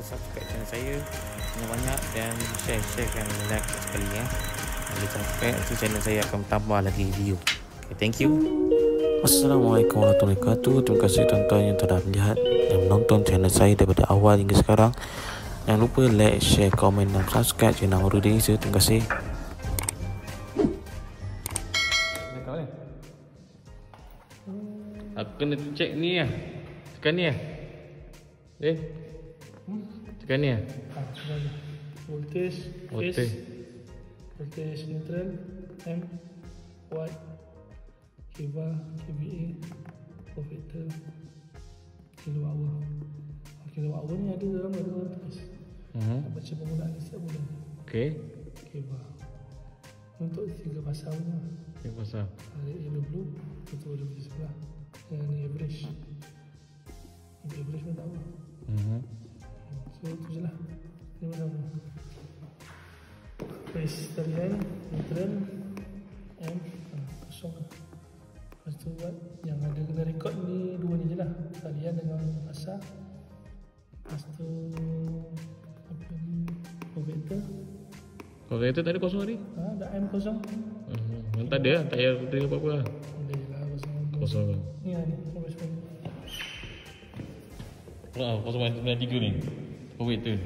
subscribe channel saya banyak-banyak dan share-kan like sekali ya. Boleh subscribe, nanti channel saya akan tambah lagi video. Okay, thank you. Assalamualaikum warahmatullahi wabarakatuh. Terima kasih tuan-tuan yang telah melihat dan menonton channel saya daripada awal hingga sekarang. Jangan lupa like, share, komen dan subscribe channel Horror Indonesia. Terima kasih. Aku kena cek ni lah. Tekan ni lah. Tekan ni lah. Voltage, voltage neutral, M, watt, kV, kVA, voltmeter, kilowatt. Kilowatt ni ada dalam tulis. Baca penggunaan ni setiap bulan. Okey. kV. Untuk 3 pasal punya. 3 pasal. Ada yellow blue, betul di sebelah. Yang ni average. Average pun tak apa. So itu je lah. Ni mana pun. Base talian, neutral, M, kosong. Lepas tu buat yang ada kena record ni dua ni je lah. Talian dengan pasal. Lepas tu apa ni, voltmeter. Voltmeter tak ada kosong tadi? Ada M kosong. Tak ada lah, tak payah beri apa-apa lah. Boleh lah Kosong lah. ni lah ni, sampai sebenarnya. Kosong 93 ni. Voltmeter.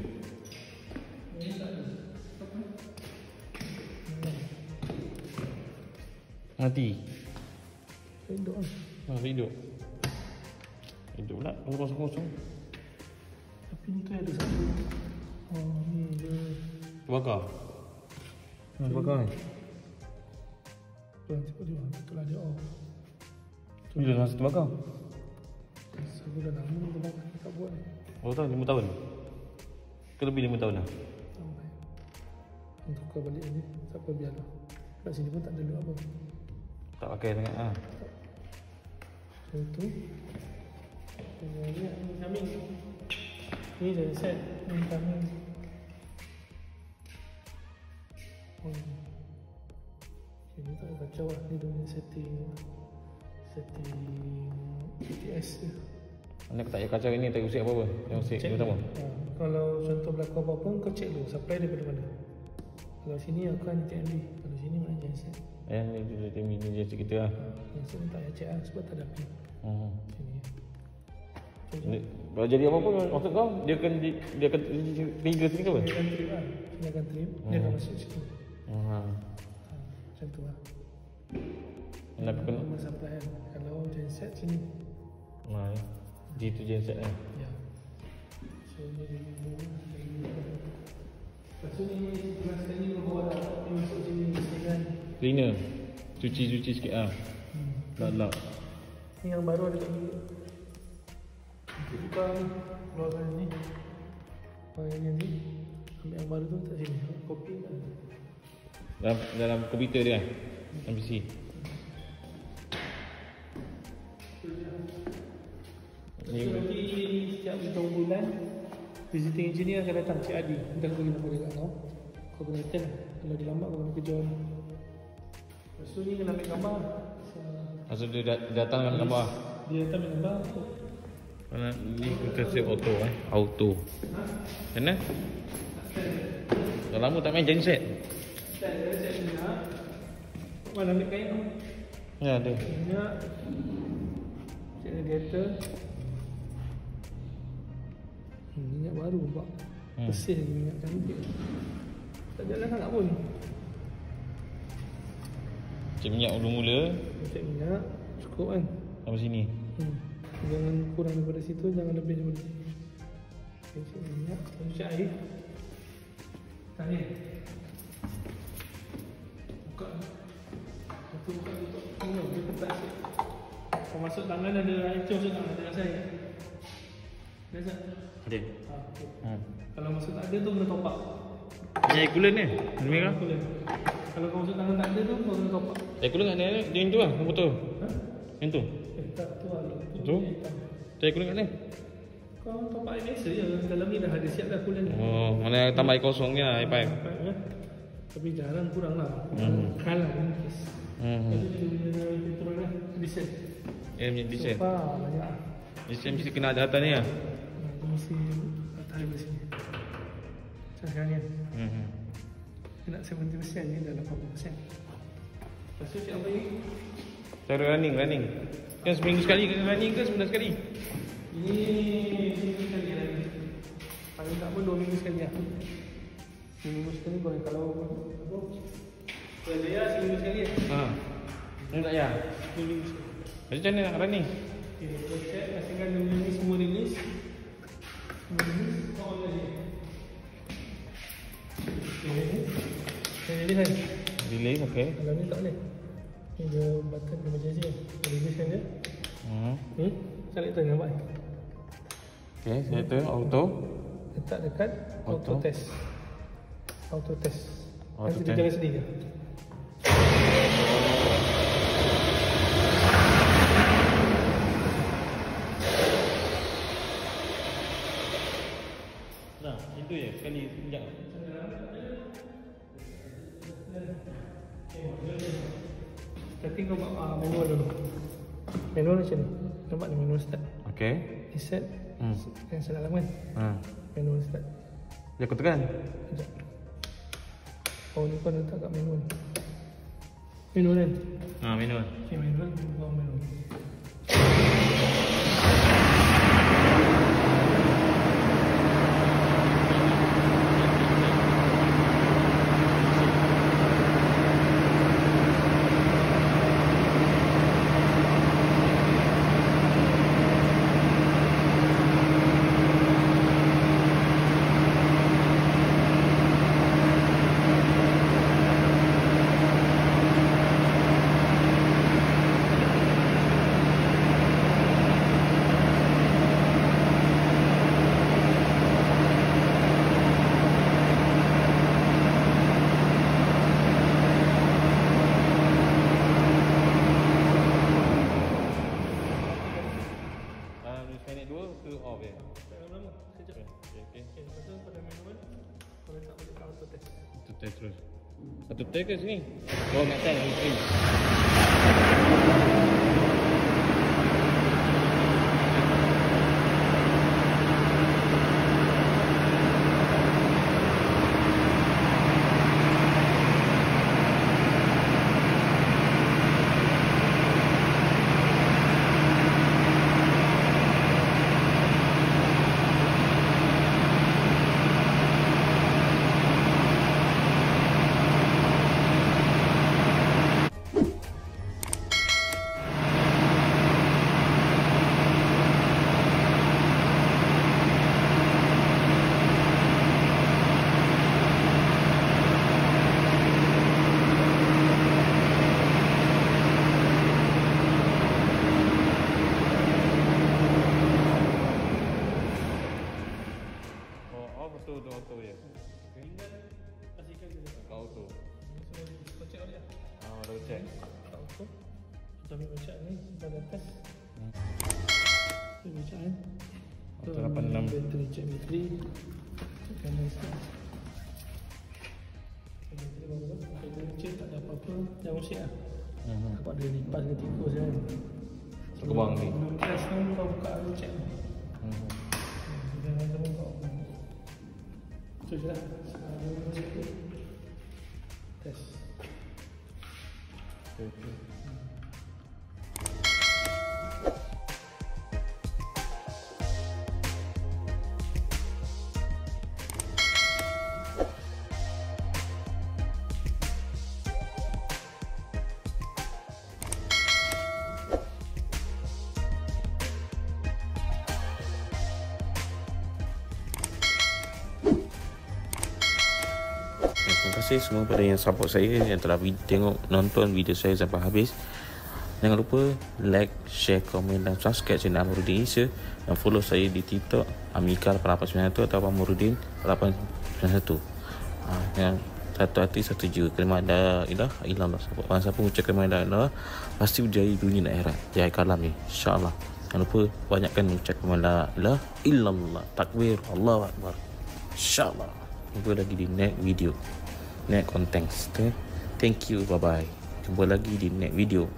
Mati. Hidup lah. Hidup. Hidup pula, kosong-kosong. Tapi ni tu ada satu. Oh ni dia. Terbakar. Terbakar ni. Tuan cepat dia. Betul lah dia off. Bila masa terbakar? Saya dah lama ni terbakar. Tak buat ni. Berapa tahun? 5 tahun? Ke lebih 5 tahun dah? Sampai. Ni tukar balik ni. Tak apa, biarlah. Kat sini pun tak ada apa. Tak pakai sangat lah. So tu. Ni kami. Ni je set. Ni kami. Oh. Okay, ni tak ada kacau lah. Ni dia punya setting ETS je. Mana aku tak payah kacau ini, tak usik apa-apa. Yang usik Check utama. Kalau contoh berlaku apa-apa, kau check dulu supply daripada mana. Kalau sini aku kan TMB. Kalau sini mana genset. Ni genset kita lah. Genset ni tak payah check lah sebab tak ada pin. Sini. Kalau jadi apa-apa, maksud kau, dia akan trigger sini ke apa? Dia akan trip lah. Dia akan trip. Dia akan masuk situ. Macam tu lah. Nak kena Nama supply kan. Kalau genset sini. G tu genset lah. Ya. So ni dia dulu. Lepas tu ni gelas ni kau bawa dah. Ni masuk sini dengan Cleaner. Cuci sikit lah. Lap-lap. ni yang baru ada kat dulu. Buka ni. Keluarkan ni. Yang ni. Ambil yang baru tu tak sini. Kopi tak. Dalam komputer dia kan? Dalam PC. Ni nanti setiap hujung bulan visiting engineer akan datang, Cik Adi. Kita akan bagi nombor dia kat kau. Kau kena attend lah. Kalau dia lambat kau kena kerja ni. Lepas tu ni kena ambil gambar. Maksud dia datang dengan gambar. Dia datang ambil gambar. Mana ni kita set auto auto. Mana? Dah lama tak main genset. Genset minyak. Mana ambil kain tu? Ya ada. Minyak. Cek radiator. Minyak baru nampak. Bersih lagi minyak cantik. Tak jalan sangat pun. Cek minyak mula-mula. Cek minyak. Cukup kan? Sampai sini. Jangan kurang daripada situ, jangan lebih daripada situ. Cek minyak. Cek air. Tak air. Buka. Satu buka tutup. Dia ketat sikit. Kau masuk tangan ada air cos tak? Ada rasa air? Biasa? Ada. Kalau masuk tak ada tu kena top up. Ini air coolant ni? Ini merah? Kalau kau masuk tangan tak ada tu kau kena top up. Air coolant kat ni? Dia yang tu lah, yang betul. Yang tu? Tak tu lah. Tu? Air coolant kat ni? Kau top up air biasa je. Dalam ni dah ada siap dah coolant. Oh, mana tambah air kosong ni lah, air pipe. Tapi jarang kurang lah. Kalah in case. Jadi dia punya petrol lah. Diesel. Diesel. Sofa banyak. Diesel mesti kena ada atas ni lah. Mesti atas di sini. Sekarang ni nak 70% ni dah 80%. Lepas tu cik apa ni? Cara running. Kan seminggu sekali ke running ke sebulan sekali? Ini seminggu sekali lah. Paling tak pun 2 minggu sekali lah. Seminggu sekali kalau saya seminggu sekali lah. Ni tak ya? Seminggu sekali. Macam mana nak running? Okay, kita check pastikan ini semua release. On lagi. Release kan? Release, okay. Kalau ni tak boleh. Ni dia button emergency kan. Release kan dia. Ni, select tu nampak. Okay, saya tu auto. Letak dekat auto test. Nanti dia jalan sendiri. Nah, itu je sekali sekejap. Starting kau buat manual dulu. Manual macam ni. Nampak ni manual start. Okay. Reset. Yang salah lama kan? Manual start. Dia aku tekan. Sekejap. Oh ni kau letak kat manual. Manual kan? Manual. Okay, manual. Buang manual. Minit 2 ke off je? Lama-lama. Sekejap. Okay. Lepas tu pada manual, kau letak balik kat auto test. Auto test terus. Auto test ke sini? Oh, nak test lagi sekali. Auto je. Ringan, pastikan dia letak Kat auto. kau check balik lah. Dah check. Kat auto. Kita ambil bacaan ni, kita dah test. Ambil bacaan. Auto 86. Battery, check battery. Check kamera start. Battery baru tu. Battery check tak ada apa-apa. Jangan usik lah. Nampak dia lipas ke tikus kan. Aku buang ni. Belum test ni kau buka dulu check. Jangan tunggu kau. Itu je lah. Test. Okay. Terima kasih semua pada yang support saya, yang telah nonton video saya sampai habis. Jangan lupa like, share, komen dan subscribe channel Amorudin Asia, dan follow saya di TikTok Amika8891 atau Amorudin 891. Yang satu hati satu jiwa, kalimat la ilaha illallah. Siapa mengucap kalimat la ilaha pasti berjaya dunia dan akhirat, jaya kalam ni, insya-Allah. Jangan lupa banyakkan mengucap kalimat la ilaha illallah, takbir, Allahu akbar, insya-Allah. Jumpa lagi di next video, next content. Thank you, bye bye. Jumpa lagi di next video.